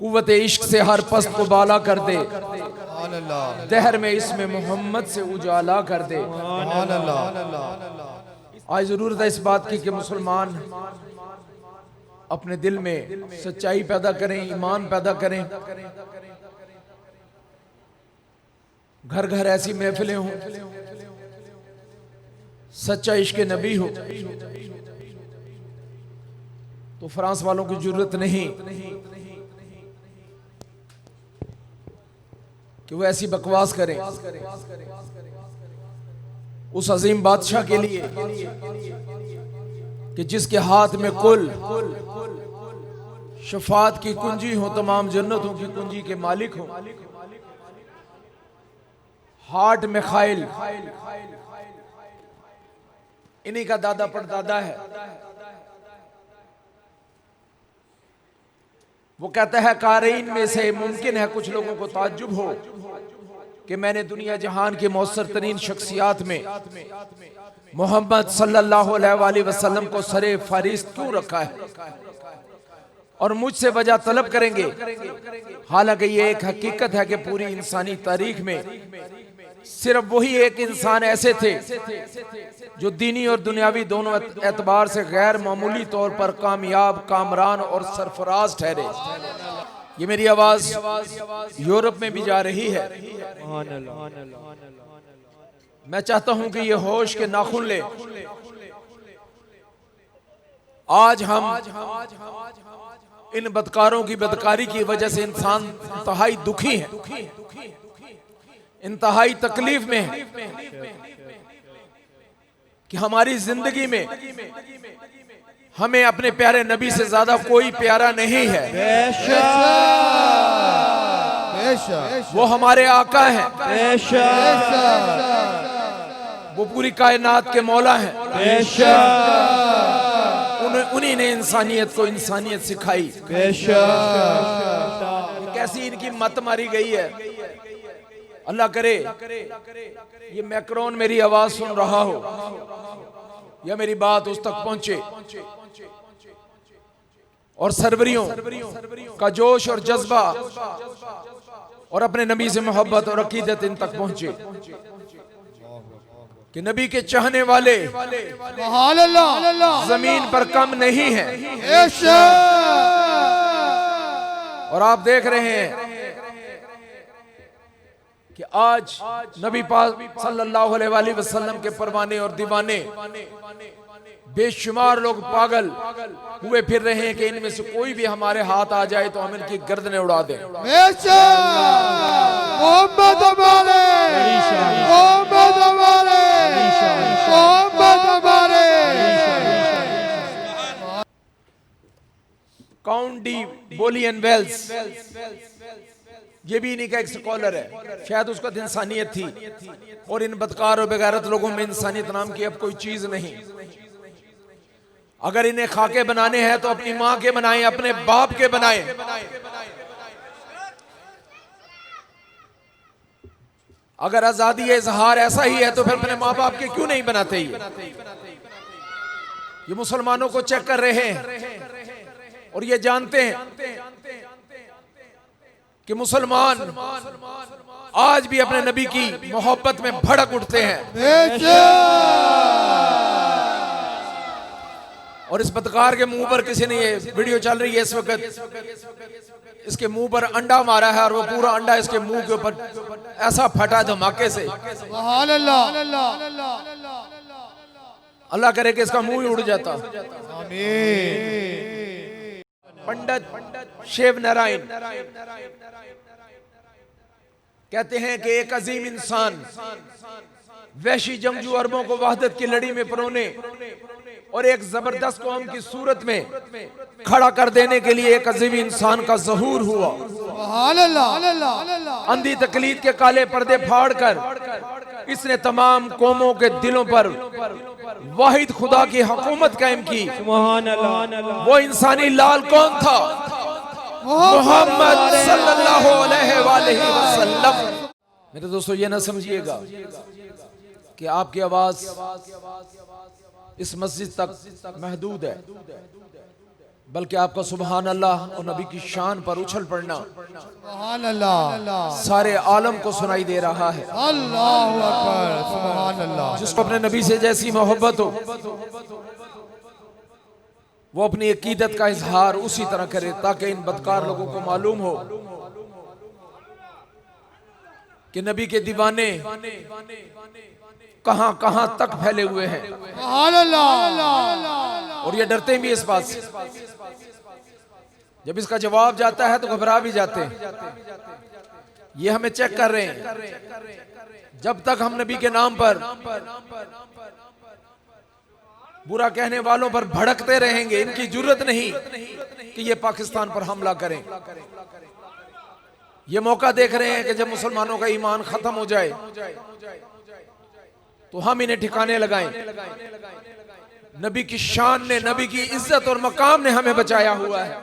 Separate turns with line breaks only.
कुव्वत इश्क से हर पस्त को बाला कर दे, दहर में इसमें मोहम्मद से उजाला कर दे। आज जरूरत है इस बात की कि मुसलमान अपने दिल में सच्चाई पैदा करें, ईमान पैदा करें। घर घर ऐसी महफिलें हों, सच्चा इश्क नबी हो, तो फ्रांस वालों की जरूरत नहीं कि वो ऐसी बकवास करें। उस अजीम बादशाह के लिए कि जिसके हाथ में कुल शफात की कुंजी हो, तमाम जन्नतों की कुंजी के मालिक हो, हार्ट में खाइल इन्हीं का दादा परदादा है। वो कहता है कारीन में से मुमकिन है कुछ लोगों को ताज्जुब हो कि मैंने दुनिया जहान के मौसर तरीन शख्सियात में मोहम्मद सल्लल्लाहु अलैहि वसल्लम को सरे फहरिस्त क्यों रखा है, और मुझसे वजह तलब करेंगे। हालांकि ये एक हकीकत है कि पूरी इंसानी तारीख में सिर्फ वही एक इंसान ऐसे थे जो दीनी और दुनियावी दोनों एतबार से गैर मामूली तौर पर कामयाब, कामरान और सरफराज ठहरे। ये मेरी आवाज यूरोप में भी जा रही है। मैं चाहता हूं कि ये होश के नाखून ले। आज हम इन बदकारों की बदकारी की वजह से इंसान इंतहाई दुखी है, इंतहाई तकलीफ में है कि हमारी जिंदगी में हमें अपने प्यारे नबी से ज्यादा कोई प्यारा नहीं है। वो हमारे आका हैं, वो पूरी कायनात के मौला हैं। उन्हीं ने इंसानियत को इंसानियत सिखाई। कैसी इनकी मत मारी गई है। अल्लाह करे ये मैक्रोन मेरी आवाज सुन रहा हो या मेरी बात उस तक पहुंचे और सरवरियों का जोश और जज्बा और अपने नबी से मोहब्बत और अकीदत इन तक पहुंचे कि नबी के चाहने वाले जमीन पर कम नहीं है। और आप देख रहे हैं कि आज नबी पाक सल्लल्लाहु अलैहि वसल्लम के परवाने और दीवाने बेशुमार लोग पागल हुए फिर रहे हैं कि इनमें से कोई भी हमारे हाथ आ जाए तो हम इनकी गर्दनें उड़ा दें। काउंट डी बोलियन वेल्स, ये भी इन्हीं का एक स्कॉलर है। शायद उसका इंसानियत थी, और इन बदकार और बेगैरत लोगों में इंसानियत नाम की अब कोई चीज नहीं। अगर इन्हें खाके बनाने हैं तो अपनी माँ के बनाएं, अपने बाप के बनाएं। अगर आजादी इजहार ऐसा ही है तो फिर अपने माँ बाप के क्यों नहीं बनाते? ये मुसलमानों को चेक कर रहे हैं और ये जानते हैं कि मुसलमान आज भी अपने नबी की मोहब्बत में भड़क उठते हैं। और इस बदकार के मुंह पर किसी ने, ये वीडियो चल रही है इस वक्त, इसके मुंह पर अंडा मारा है और वो पूरा अंडा इसके मुंह के ऊपर ऐसा फटा धमाके से, अल्लाह करे कि इसका मुंह ही उड़ जाता। पंडित शिव नारायण कहते हैं कि एक अजीम इंसान वहशी जंगजू अरबों को वहदत की लड़ी में परोने और एक जबरदस्त कौम की सूरत में खड़ा कर देने के लिए एक अजीम इंसान का ज़हूर हुआ। अंधी तकलीद के काले पर्दे फाड़कर इसने तमाम कौमों के दिलों पर वाहिद खुदा की हुकूमत कायम की। वो इंसानी लाल कौन था? मोहम्मद सल्लल्लाहु अलैहि वसल्लम। मेरे दोस्तों, ये ना समझिएगा कि आपकी आवाज इस मस्जिद तक महदूद है। बल्कि आपका सुभान अल्लाह और नबी की शान पर उछल पड़ना
सुभान अल्लाह
सारे आलम को सुनाई दे रहा है।
अल्लाहु अकबर सुभान अल्लाह।
जिसको अपने नबी से जैसी मोहब्बत हो वो अपनी अकीदत का इजहार उसी तरह करे ताकि इन बदकार लोगों को मालूम हो कि नबी के दीवाने कहां कहां तक फैले हुए हैं।
सुभान अल्लाह।
और ये डरते भी इस बात से, जब इसका जवाब जाता है तो घबरा भी जाते हैं। ये हमें चेक कर रहे हैं। जब तक हम नबी के नाम पर बुरा कहने वालों पर भड़कते रहेंगे, इनकी जरूरत नहीं कि ये पाकिस्तान पर हमला करें। ये मौका देख रहे हैं कि जब मुसलमानों का ईमान खत्म हो जाए तो हम इन्हें ठिकाने लगाएं। नबी की शान ने, नबी की इज्जत और मकाम ने हमें बचाया हुआ है।